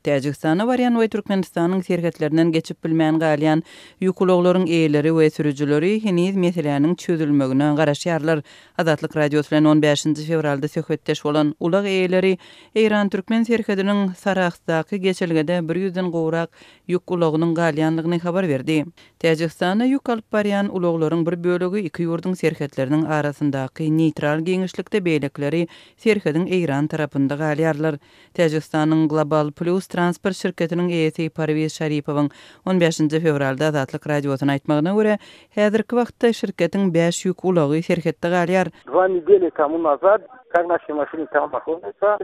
Täjikistana barýan we Türkmenistanyň serketlerinden geçip bilmän galýan ýük ulaglaryň eýeleri we sürüjileri heniz meseleniň çözülmegine garaşýarlar. Azatlyk radiosu bilen 15-nji fevralda söhbetdeş bolan ulag eýeleri Eýran Türkmen serkediniň Saraxdaky geçelgede 100-den gowrak ýük ulagynyň galýanlygyny habar berdi. Täjikistana ýük alyp barýan ulaglaryň bir bölegi iki ýurdun serketleriniň arasyndaky neutral geňişlikde beýlekleri serkediň Eýran tarapynda galýarlar. Täjikistanyň Global Plus transport şirketiniň eýesi Parviz Şaripowyň 15-nji fevralda Azatlyk radiosyna aýtmagyna görä, häzirki wagtda şirketiň 5 ýük ulagy serketde galýar. 2 недели тому назад, как наши машины там находятся.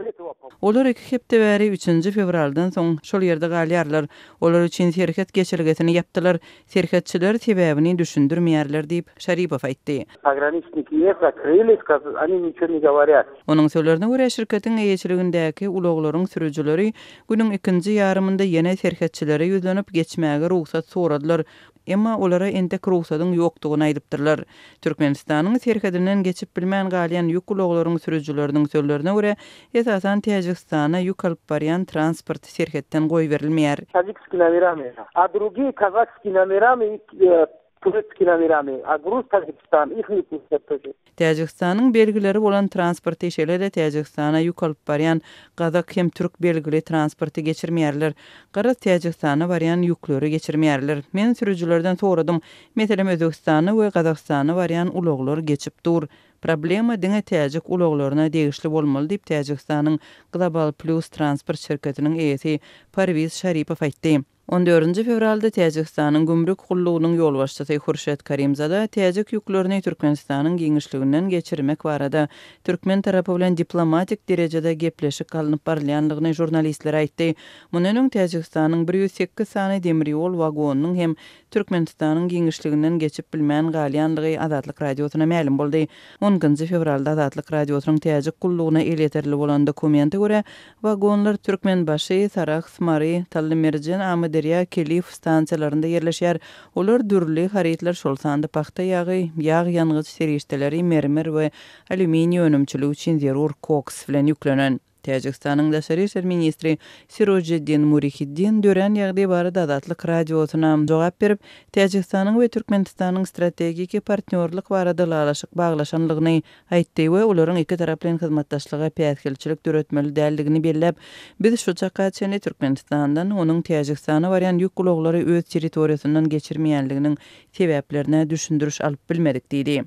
Olar 2 hepde bäri 3-nji fevraldan soň şol ýerde galýarlar. Olar üçin serket geçirgesini yapdylar. Serketçiler sebäbini düşündirmeýärler diýip Şaripow aýtdy. Пограничники закрыли, они ничего не говорят. Onuň sözlerine görä şirketiň eýeçiligindäki ulaglaryň sürüjileri günüň ikinji ýarymynda ýene serketçilere ýüzlenip geçmäge ruhsat soradylar. Emma olara entek ruhsatyň ýokdugyny aýdypdyrlar. Türkmenistanyň serkedinden geçip bilmän galýan ýük ulaglaryň sürüjileriniň sözlerine görä, esasan Täjikistana ýük alyp barýan transport serketden goý berilmeýär. Таджикскими номерами. А другие казахскими номерами, турецкими номерами. А груз Таджикистан, их не пустят тоже. Täjikistanyň belgileri bolan transport işleri Täjikistana ýük alyp barýan gazak hem türk belgili transporty geçirmeýärler. Garaz Täjikistana barýan ýükleri geçirmeýärler. Men sürüjilerden soradym. Meselem Özbekistany we Gazakstany barýan ulaglar geçip dur. Problema diňe täjik ulaglaryna degişli bolmaly diýip Täjikistanyň Global Plus transport şirketiniň eýesi Parviz Şaripow aýtdy. 14-nji fevralda Täjikistanyň gümrük gullugynyň ýol başçysy Hurşet Karimzada täjik ýüklerini Türkmenistanyň giňişliginden geçirmek barada Türkmen tarapy bilen diplomatik derejede gepleşik alınıp barýanlygyny jurnalistler aýtdy. Munyň Täjikistanyň 108 sany demir ýol wagonunyň hem Türkmenistanyň giňişliginden geçip bilmän galýanlygy Azatlyk radiosyna ma'lum boldy. 10-njy fevralda Azatlyk radiosynyň täjik gullugyna eleterli bolan dokumente görä wagonlar Türkmenbaşy, Sarax, Smary, Tallymerjen, Derya Kelif stansiýalarynda yerleşýär. Olar dürli haritler şol sanda paxta ýagy, ýag ýanygyç serişdeleri, mermer we alüminium önümçüligi üçin zerur koks bilen ýüklenen. Täjikistanyň daşary işler ministri Sirojiddin Murihiddin dören ýagdaý barada Azatlyk radiosyna jogap berip, Täjikistanyň we Türkmenistanyň strategik partnerlik barada laşyk baglaşanlygyny aýtdy we olaryň iki tarap bilen hyzmatdaşlyga päsgelçilik döretmeli däldigini belläp, biz şu çaka çeni Türkmenistandan onuň Täjikistana barýan ýük ulaglary öz territoriýasyndan geçirmeýänliginiň sebäplerine düşündiriş alyp bilmedik diýdi.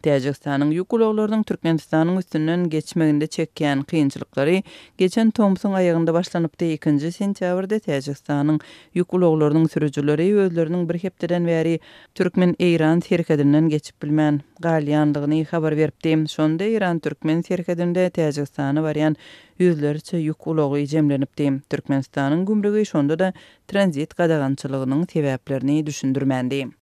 Täjikistanyň ýük ulaglarynyň Türkmenistanyň üstünden geçmeginde çekýän kynçylyklary geçen Tomson aýagynda başlanypdy. 2-nji sentýabrda Täjikistanyň ýük ulaglarynyň sürüjileri özleriniň bir hepdeden bäri Türkmen Eýran serkedinden geçip bilmän galýanlygyny habar beripdi. Şonda Eýran Türkmen serkedinde Täjikistana barýan ýüzlerçe ýük ulagy jemlenipdi. Türkmenistanyň gümrügi şonda da tranzit gadagançylygynyň sebäplerini düşündirmändi.